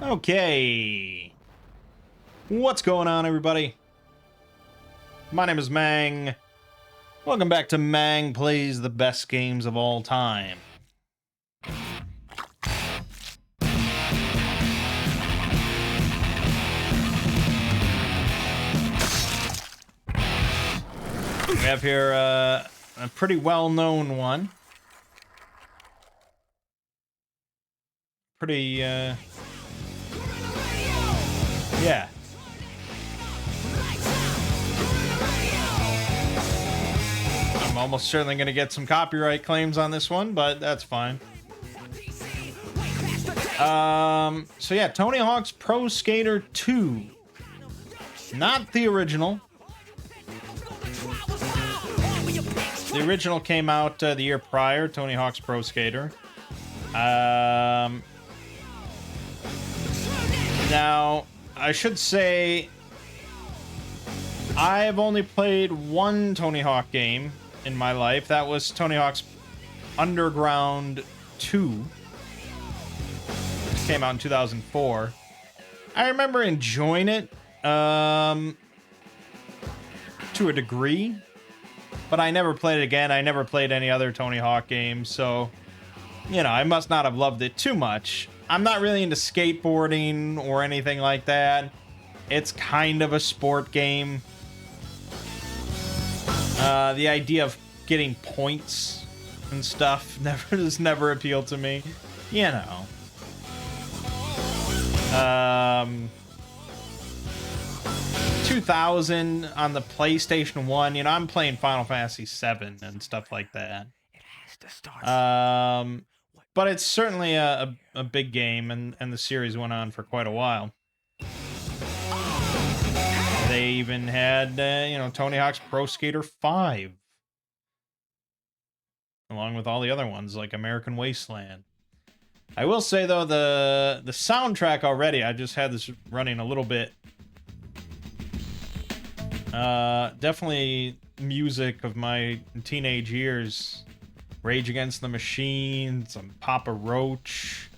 Okay. What's going on, everybody? My name is Mangg. Welcome back to Mangg Plays the Best Games of All Time. We have here a pretty well-known one. Pretty, yeah. I'm almost certainly going to get some copyright claims on this one, but that's fine. So yeah, Tony Hawk's Pro Skater 2. Not the original. The original came out the year prior, Tony Hawk's Pro Skater. Now, I should say, I've only played one Tony Hawk game in my life. That was Tony Hawk's Underground 2. It came out in 2004. I remember enjoying it, to a degree, but I never played it again. I never played any other Tony Hawk games, so, you know, I must not have loved it too much. I'm not really into skateboarding or anything like that. It's kind of a sport game. The idea of getting points and stuff has never appealed to me. You know. 2000 on the PlayStation 1, you know, I'm playing Final Fantasy 7 and stuff like that. But it's certainly a big game, and the series went on for quite a while. They even had, you know, Tony Hawk's Pro Skater 5. Along with all the other ones, like American Wasteland. I will say, though, the soundtrack already, I just had this running a little bit. Definitely music of my teenage years. Rage Against the Machine, some Papa Roach.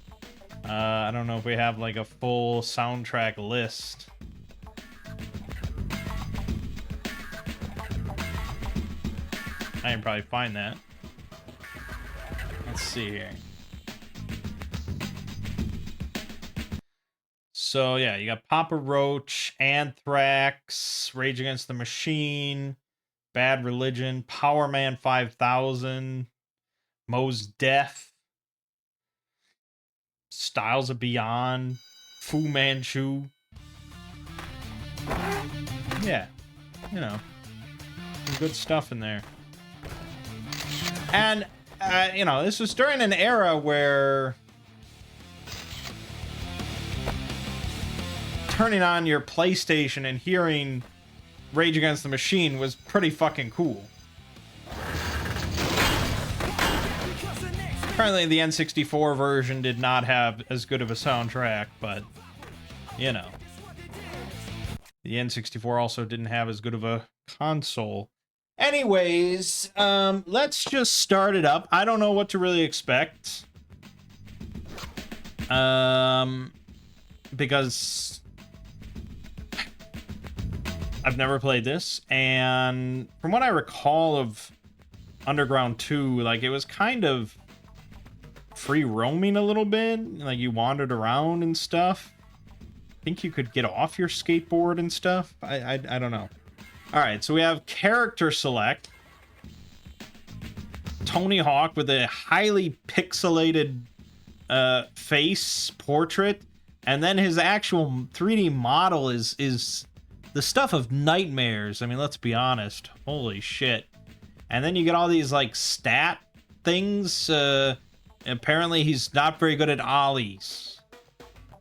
I don't know if we have like a full soundtrack list. I can probably find that. Let's see here. So yeah, you got Papa Roach, Anthrax, Rage Against the Machine, Bad Religion, Power Man 5000, Mos Def, Styles of Beyond, Fu Manchu. Yeah, you know, some good stuff in there. And, you know, this was during an era where turning on your PlayStation and hearing Rage Against the Machine was pretty fucking cool. Apparently the N64 version did not have as good of a soundtrack, but, you know. The N64 also didn't have as good of a console. Anyways, let's just start it up. I don't know what to really expect. Because I've never played this, and from what I recall of Underground 2, like, it was kind of free roaming a little bit. Like, you wandered around and stuff. I think you could get off your skateboard and stuff. I don't know. Alright, so we have character select. Tony Hawk with a highly pixelated face portrait. And then his actual 3D model is the stuff of nightmares. I mean, let's be honest. Holy shit. And then you get all these, like, stat things. Apparently he's not very good at ollies.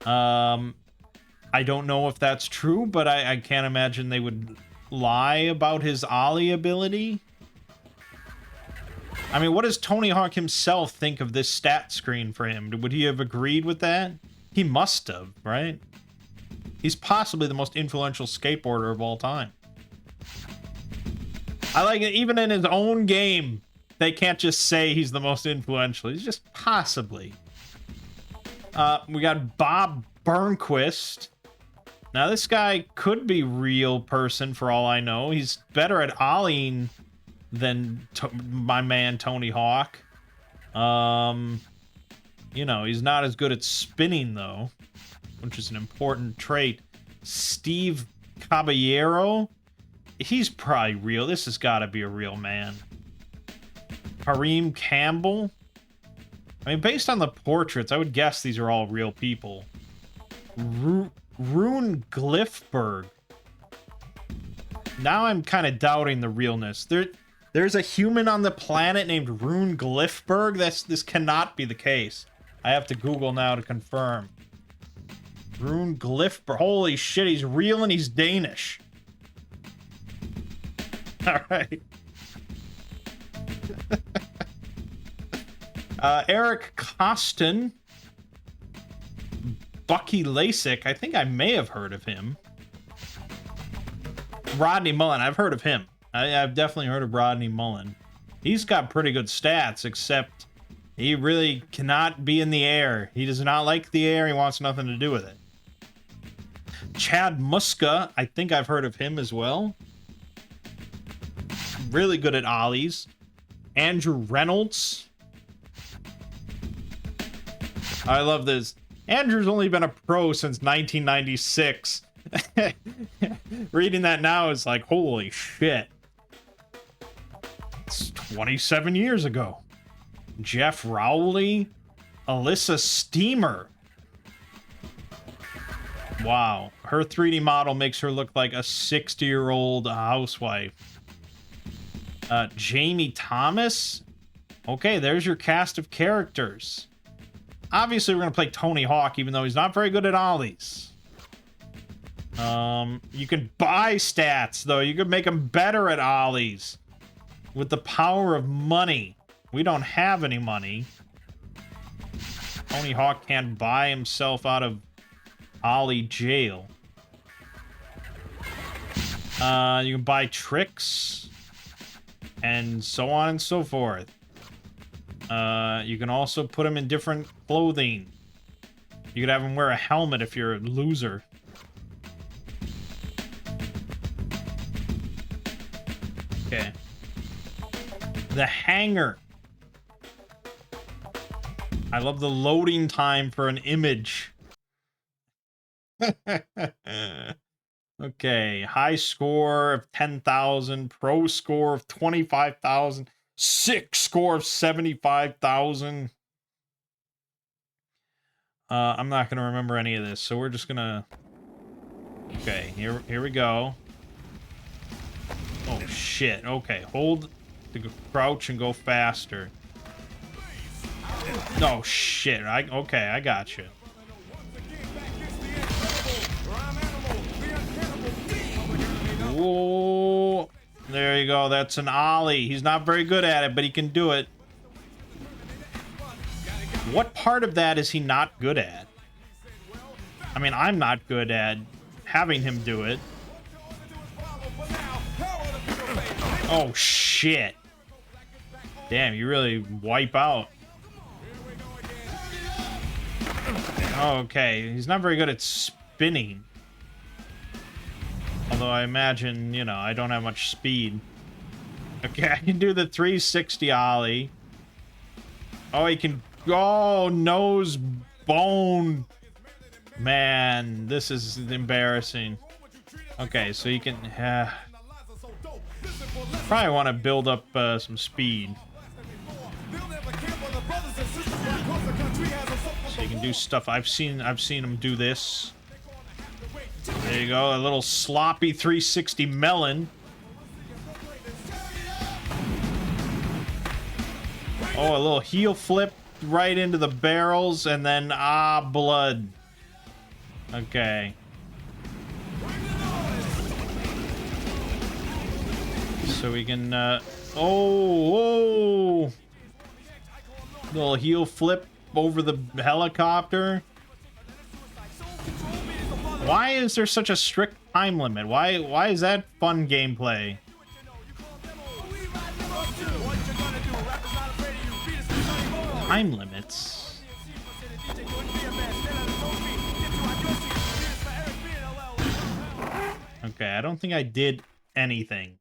I don't know if that's true, but I can't imagine they would lie about his ollie ability. I mean, what does Tony Hawk himself think of this stat screen for him? Would he have agreed with that? He must have, right? He's possibly the most influential skateboarder of all time. I like it, even in his own game, they can't just say he's the most influential. He's just possibly. We got Bob Burnquist. Now, this guy could be real person for all I know. He's better at ollieing than my man Tony Hawk. You know, he's not as good at spinning, though, which is an important trait. Steve Caballero. He's probably real. This has got to be a real man. Kareem Campbell. I mean, based on the portraits, I would guess these are all real people. Rune Glifberg. Now I'm kind of doubting the realness. There's a human on the planet named Rune Glifberg. This cannot be the case. I have to Google now to confirm. Rune Glifberg. Holy shit, he's real and he's Danish. All right. Eric Costin. Bucky Lasik. I think I may have heard of him. Rodney Mullen. I've heard of him. I've definitely heard of Rodney Mullen. He's got pretty good stats, except he really cannot be in the air. He does not like the air. He wants nothing to do with it. Chad Muska. I think I've heard of him as well. Really good at ollies. Andrew Reynolds. I love this. Andrew's only been a pro since 1996. Reading that now is like, holy shit. It's 27 years ago. Jeff Rowley. Alyssa Steamer. Wow. Her 3D model makes her look like a 60-year-old housewife. Jamie Thomas. Okay, there's your cast of characters. Obviously, we're going to play Tony Hawk, even though he's not very good at ollies. You can buy stats, though. You could make him better at ollies. With the power of money. We don't have any money. Tony Hawk can't buy himself out of ollie jail. You can buy tricks. And so on and so forth. You can also put him in different clothing. You could have him wear a helmet if you're a loser. Okay. The Hanger. I love the loading time for an image. Okay, high score of 10,000, pro score of 25,000, sick score of 75,000. I'm not going to remember any of this, so we're just going to... Okay, here we go. Oh, shit. Okay, hold to crouch and go faster. Oh, shit. Okay, I got you. Whoa. There you go. That's an ollie. He's not very good at it, but he can do it. What part of that is he not good at? I mean, I'm not good at having him do it. Oh, shit. Damn, you really wipe out. Okay, he's not very good at spinning. Although I imagine, you know, I don't have much speed. Okay, I can do the 360 ollie. Oh, he can... Oh, nose bone. Man, this is embarrassing. Okay, so you can... probably want to build up some speed. So you can do stuff. I've seen him do this. There you go, a little sloppy 360 melon. Oh, a little heel flip right into the barrels, and then blood. Okay. So we can oh, little heel flip over the helicopter. Why is there such a strict time limit? Why is that fun gameplay? Time limits? I don't think I did anything.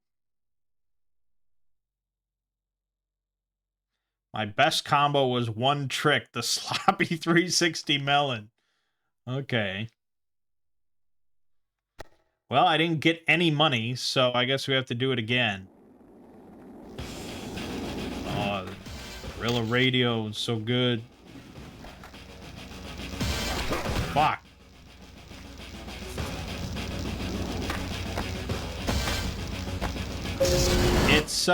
My best combo was one trick, the sloppy 360 melon. Okay. Well, I didn't get any money, so I guess we have to do it again. Oh, the Gorilla Radio is so good. Fuck. It's,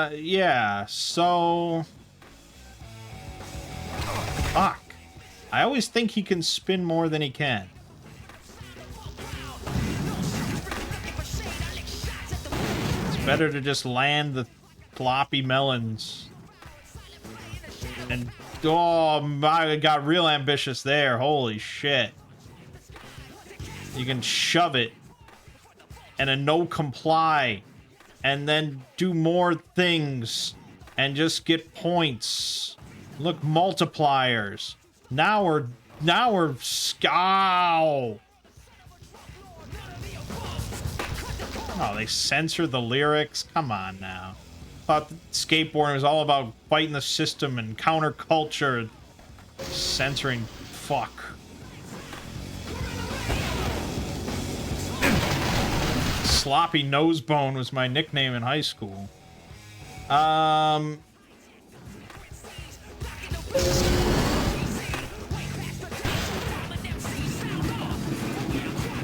yeah, so... Fuck. I always think he can spin more than he can. It's better to just land the floppy melons. And, oh, I got real ambitious there. Holy shit. You can shove it. And a no comply. And then do more things. And just get points. Look, multipliers. Now we're scow. Oh, they censor the lyrics? Come on now. Thought skateboarding was all about fighting the system and counterculture. Censoring fuck. Sloppy Nosebone was my nickname in high school.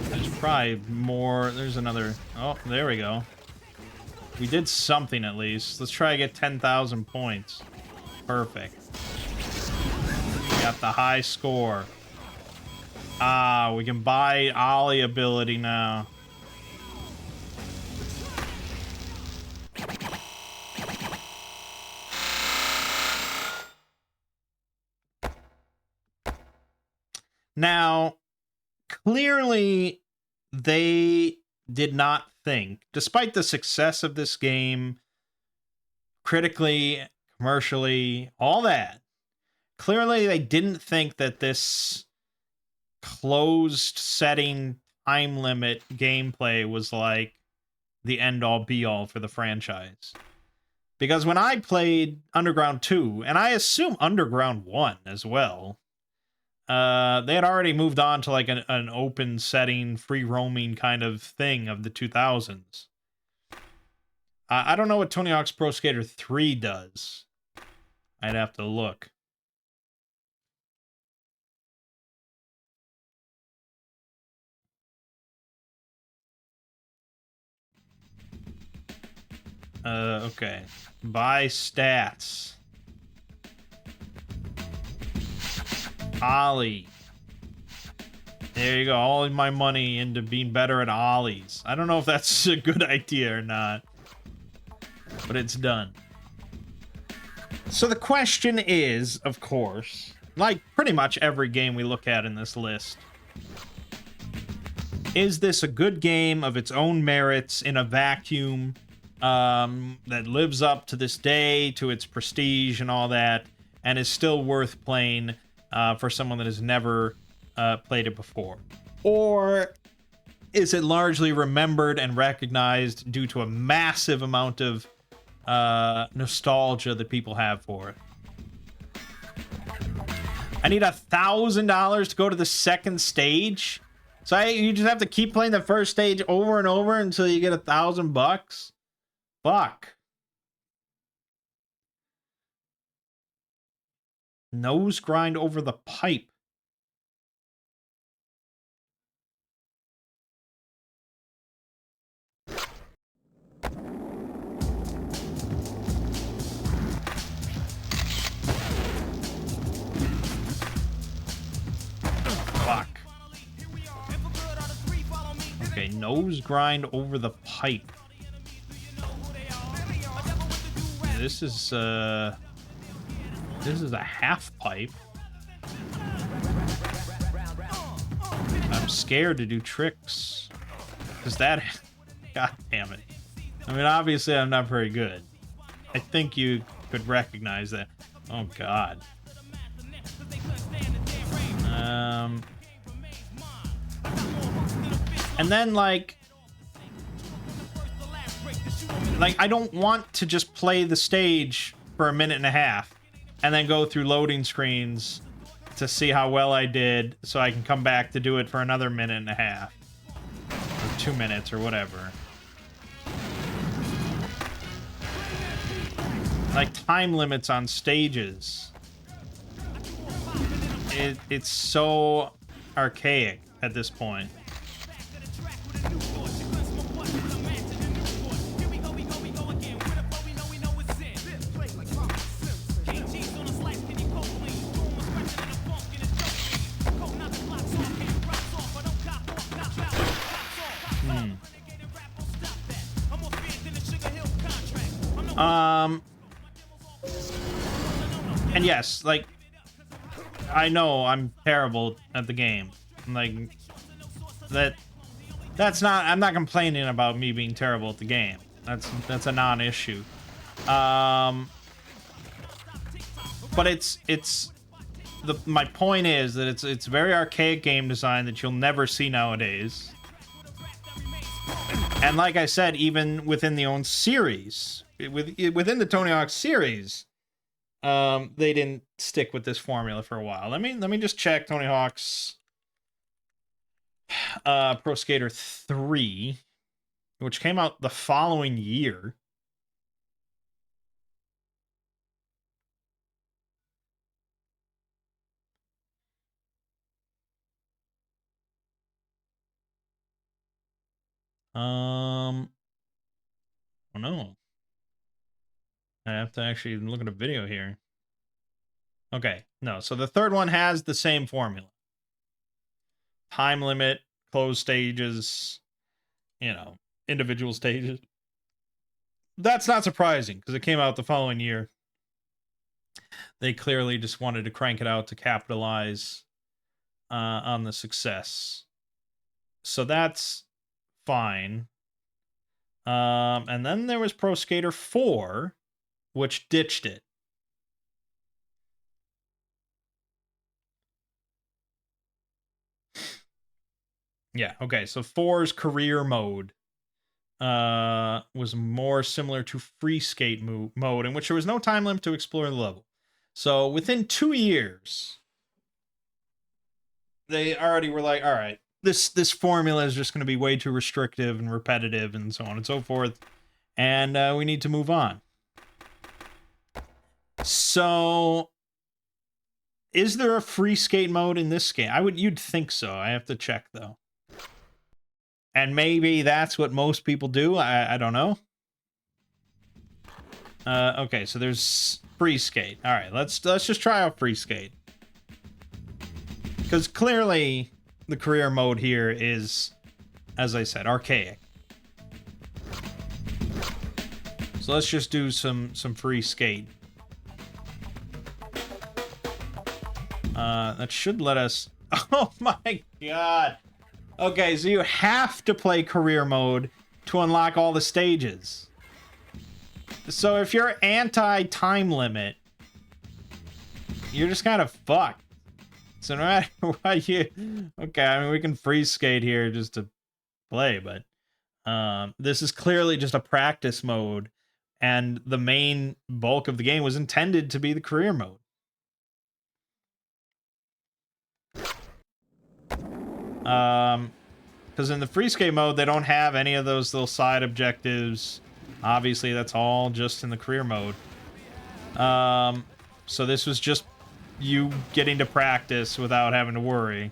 There's probably more. There's another. Oh, there we go. We did something at least. Let's try to get 10,000 points. Perfect. Got the high score. Ah, we can buy Ollie ability now. Now, clearly, they did not think, despite the success of this game, critically, commercially, all that, clearly they didn't think that this closed setting time limit gameplay was like the end-all be-all for the franchise. Because when I played Underground 2, and I assume Underground 1 as well, they had already moved on to like an open setting, free roaming kind of thing of the 2000s. I don't know what Tony Hawk's Pro Skater 3 does. I'd have to look. Okay. Buy stats. Ollie. There you go. All my money into being better at Ollies. I don't know if that's a good idea or not. But it's done. So the question is, of course, like pretty much every game we look at in this list, is this a good game of its own merits in a vacuum that lives up to this day, to its prestige and all that, and is still worth playing for someone that has never played it before? Or is it largely remembered and recognized due to a massive amount of nostalgia that people have for it? I need $1,000 to go to the second stage? So you just have to keep playing the first stage over and over until you get $1,000? Fuck. Nose grind over the pipe. Fuck. Okay, nose grind over the pipe. This is a half pipe. A I'm scared to do tricks. Because that... God damn it. I mean, obviously I'm not very good. I think you could recognize that. Oh, God. And then, like, I don't want to just play the stage for a minute and a half and then go through loading screens to see how well I did so I can come back to do it for another minute and a half. Or 2 minutes or whatever. Like, time limits on stages. It's so archaic at this point. And yes, like, I know I'm terrible at the game. Like, that's not, I'm not complaining about me being terrible at the game. That's a non-issue. But my point is that it's very archaic game design that you'll never see nowadays. And like I said, even within the own series, within the Tony Hawk series, they didn't stick with this formula for a while. Let me just check Tony Hawk's Pro Skater 3, which came out the following year. Oh no. I have to actually look at a video here. Okay, no. So the third one has the same formula. Time limit, closed stages, individual stages. That's not surprising, because it came out the following year. They clearly just wanted to crank it out to capitalize on the success. So that's fine. And then there was Pro Skater 4, which ditched it. Yeah, okay, so 4's career mode was more similar to free skate mode, in which there was no time limit to explore the level. So within 2 years, they already were like, all right, this formula is just going to be way too restrictive and repetitive and so on and so forth, and we need to move on. So, is there a free skate mode in this game? You'd think so. I have to check, though. And maybe that's what most people do. I don't know. Okay, so there's free skate. All right, let's just try out free skate. Because clearly, the career mode here is, as I said, archaic. So let's just do some free skate. That should let us... Oh my god! Okay, so you have to play career mode to unlock all the stages. So if you're anti-time limit, you're just kind of fucked. So no matter what you... Okay, I mean, we can free skate here just to play, but... this is clearly just a practice mode, and the main bulk of the game was intended to be the career mode. Because in the free skate mode, they don't have any of those little side objectives. Obviously, that's all just in the career mode. So this was just you getting to practice without having to worry.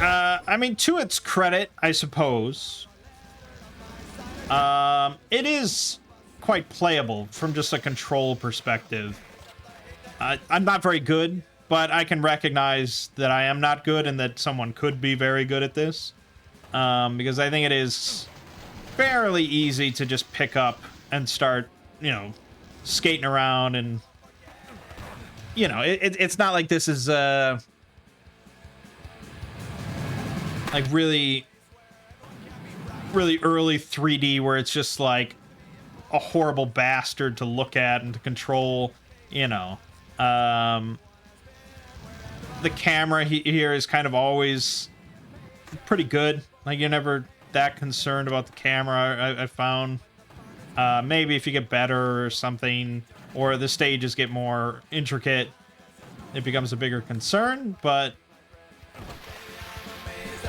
I mean, to its credit, I suppose, it is quite playable from just a control perspective. I'm not very good, but I can recognize that I am not good and that someone could be very good at this. Because I think it is fairly easy to just pick up and start, you know, skating around. And you know, it's not like this is like really early 3D where it's just like a horrible bastard to look at and to control. You know, the camera here is kind of always pretty good. Like, you're never that concerned about the camera, I found. Maybe if you get better or something, or the stages get more intricate, it becomes a bigger concern. But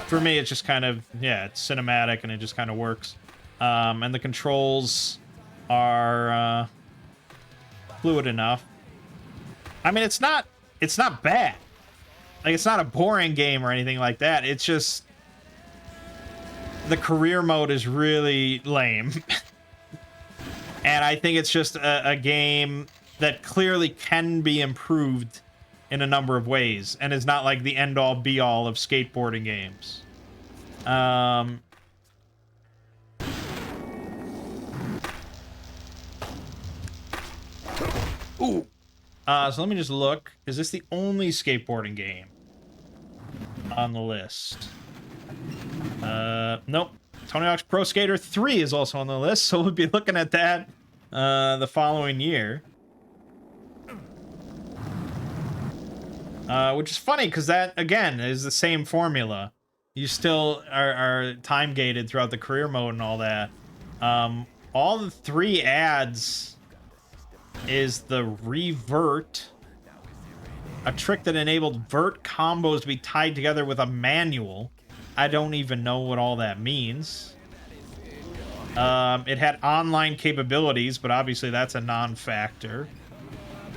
for me, it's just kind of, yeah, it's cinematic and it just kind of works. And the controls are fluid enough. I mean, it's not bad. Like, it's not a boring game or anything like that. It's just the career mode is really lame. And I think it's just a game that clearly can be improved in a number of ways, and is not like the end-all be-all of skateboarding games. Ooh. So let me just look. Is this the only skateboarding game on the list? Nope. Tony Hawk's Pro Skater 3 is also on the list, so we'll be looking at that the following year. Which is funny, because that, again, is the same formula. You still are time-gated throughout the career mode and all that. All the 3 ads is the revert, a trick that enabled vert combos to be tied together with a manual. I don't even know what all that means. It had online capabilities, but obviously that's a non-factor.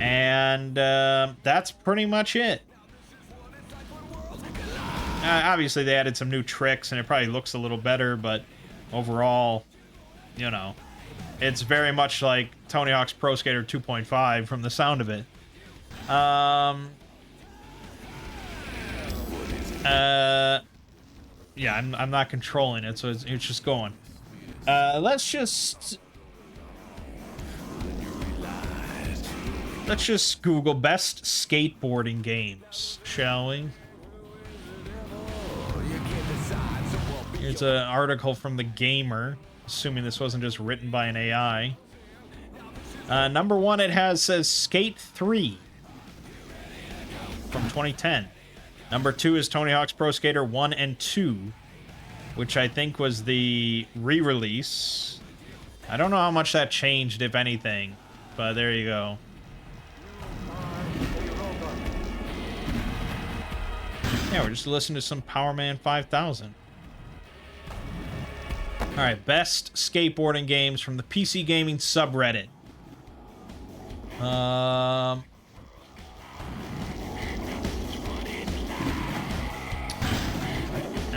And that's pretty much it. Obviously they added some new tricks and it probably looks a little better, but overall, you know, it's very much like Tony Hawk's Pro Skater 2.5 from the sound of it. Yeah, I'm not controlling it, so it's just going. Let's just Google best skateboarding games, shall we? Here's an article from The Gamer, assuming this wasn't just written by an AI. Number 1, says Skate 3 from 2010. Number 2 is Tony Hawk's Pro Skater 1 and 2, which I think was the re-release. I don't know how much that changed, if anything, but there you go. Yeah, we're just listening to some Power Man 5000. Alright, best skateboarding games from the PC Gaming subreddit.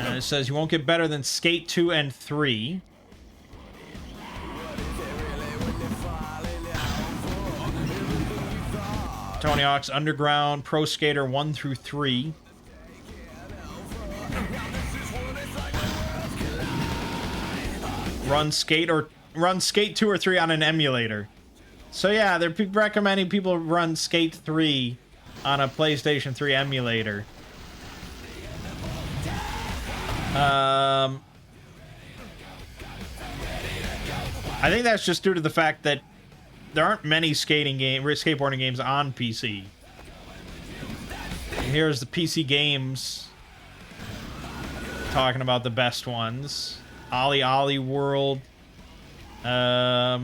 It says you won't get better than Skate 2 and 3. Tony Hawk's Underground Pro Skater 1 through 3. Run Skate 2 or 3 on an emulator. So yeah, they're recommending people run Skate 3 on a PlayStation 3 emulator. I think that's just due to the fact that there aren't many skateboarding games on PC. Here's the PC Games talking about the best ones. Ollie Ollie World. Yeah.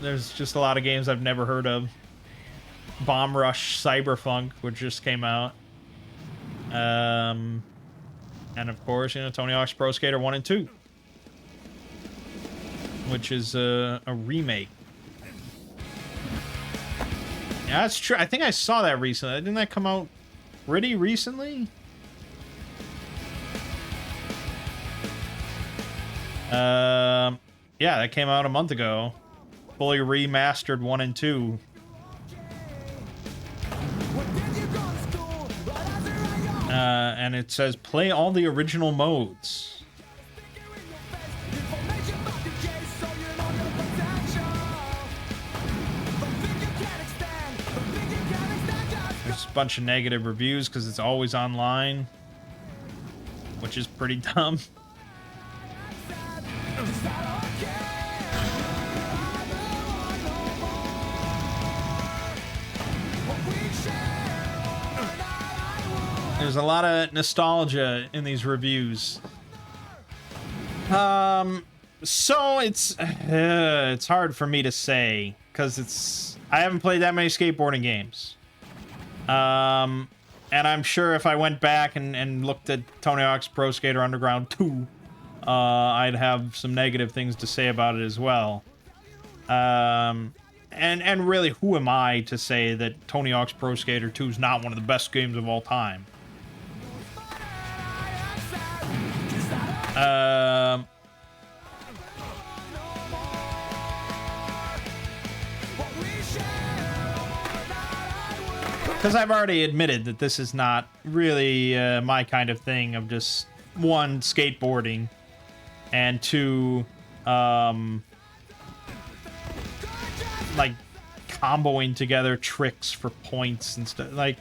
There's just a lot of games I've never heard of. Bomb Rush Cyberpunk, which just came out. And of course, you know, Tony Hawk's Pro Skater 1 and 2. Which is a remake. Yeah, that's true. I think I saw that recently. Didn't that come out pretty recently? Yeah, that came out a month ago. Fully remastered 1 and 2. And it says play all the original modes. there's a bunch of negative reviews because it's always online, which is pretty dumb. There's a lot of nostalgia in these reviews. So it's hard for me to say because I haven't played that many skateboarding games. And I'm sure if I went back and looked at Tony Hawk's Pro Skater Underground 2, I'd have some negative things to say about it as well. And really, who am I to say that Tony Hawk's Pro Skater 2 is not one of the best games of all time? Because I've already admitted that this is not really my kind of thing of just, one, skateboarding, and two, like, comboing together tricks for points and stuff. Like,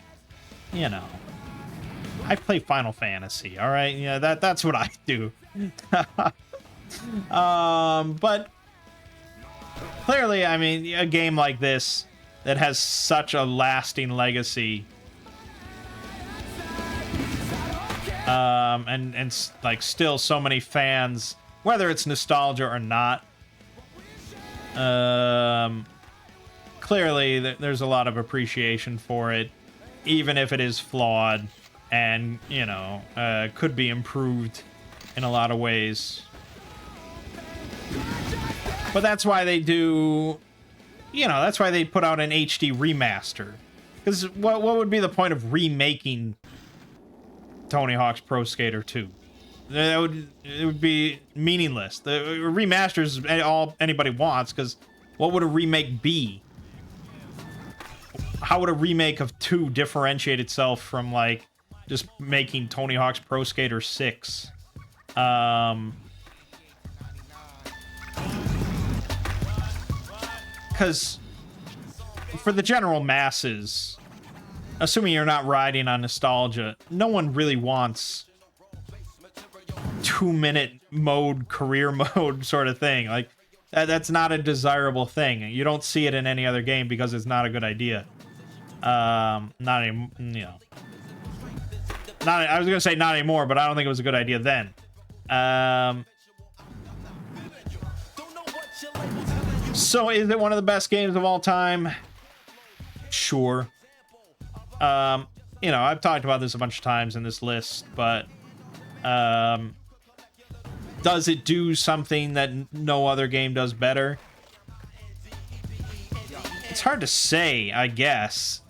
you know. I play Final Fantasy, alright? Yeah, that's what I do. But clearly, I mean, a game like this that has such a lasting legacy, and like still so many fans, whether it's nostalgia or not, clearly there's a lot of appreciation for it, even if it is flawed and, you know, could be improved in a lot of ways. But that's why they do, you know, that's why they put out an HD remaster. Because what would be the point of remaking Tony Hawk's Pro Skater 2? It would be meaningless. The remaster is all anybody wants, because what would a remake be? How would a remake of 2 differentiate itself from, like, just making Tony Hawk's Pro Skater 6? Because for the general masses, assuming you're not riding on nostalgia, no one really wants 2-minute mode, career mode sort of thing. Like, that's not a desirable thing. You don't see it in any other game because it's not a good idea. Not any, you know. I was gonna say not anymore, but I don't think it was a good idea then. So is it one of the best games of all time? Sure. You know, I've talked about this a bunch of times in this list, but does it do something that no other game does better? It's hard to say, I guess.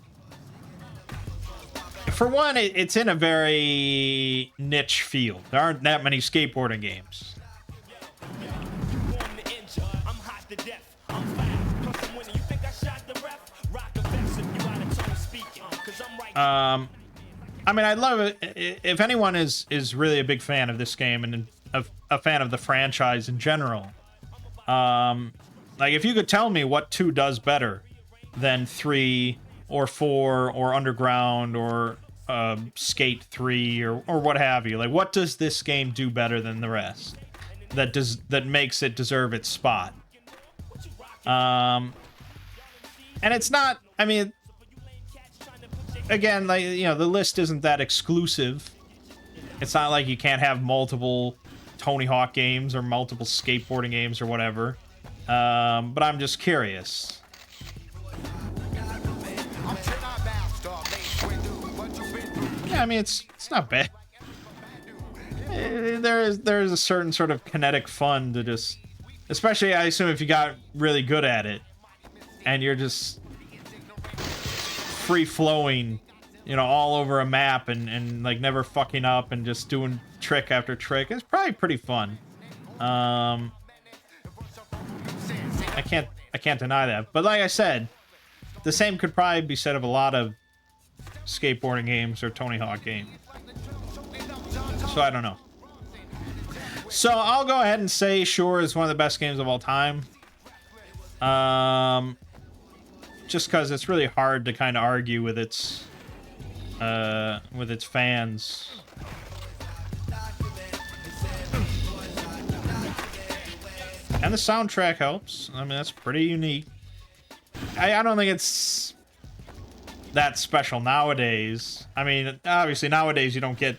For one, it's in a very niche field. There aren't that many skateboarding games. I mean, I'd love it if anyone is really a big fan of this game and a fan of the franchise in general. Like, if you could tell me what 2 does better than 3 or 4 or Underground or Skate 3 or what have you, like, what does this game do better than the rest that makes it deserve its spot? And it's not, I mean, again, like, you know, the list isn't that exclusive. It's not like you can't have multiple Tony Hawk games or multiple skateboarding games or whatever. But I'm just curious. Yeah, I mean, it's not bad. There is a certain sort of kinetic fun to just, especially I assume if you got really good at it and you're just free flowing, you know, all over a map and like never fucking up and just doing trick after trick. It's probably pretty fun. I can't deny that. But like I said, the same could probably be said of a lot of skateboarding games or Tony Hawk games. So I don't know. So I'll go ahead and say sure is one of the best games of all time. Just because it's really hard to kind of argue with its with its fans. And the soundtrack helps. I mean, that's pretty unique. I don't think it's that special nowadays. I mean, obviously nowadays you don't get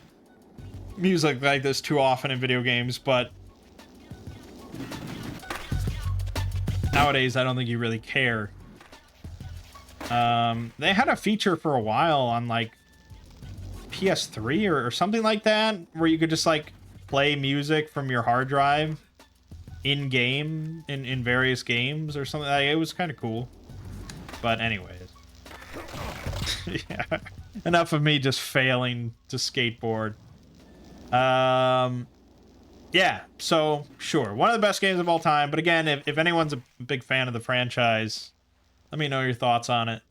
music like this too often in video games, but nowadays I don't think you really care. They had a feature for a while on like PS3 or something like that, where you could just like play music from your hard drive in game in various games or something. Like, it was kind of cool. But anyways, yeah. Enough of me just failing to skateboard. Yeah, so sure, one of the best games of all time. But again, if anyone's a big fan of the franchise, let me know your thoughts on it.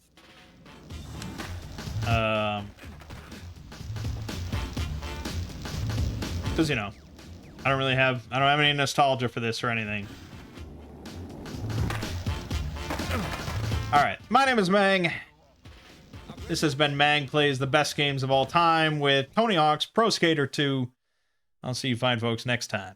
Because, you know, I don't have any nostalgia for this or anything. Alright, my name is Mangg. This has been Mangg Plays the Best Games of All Time with Tony Hawk's Pro Skater 2. I'll see you fine folks next time.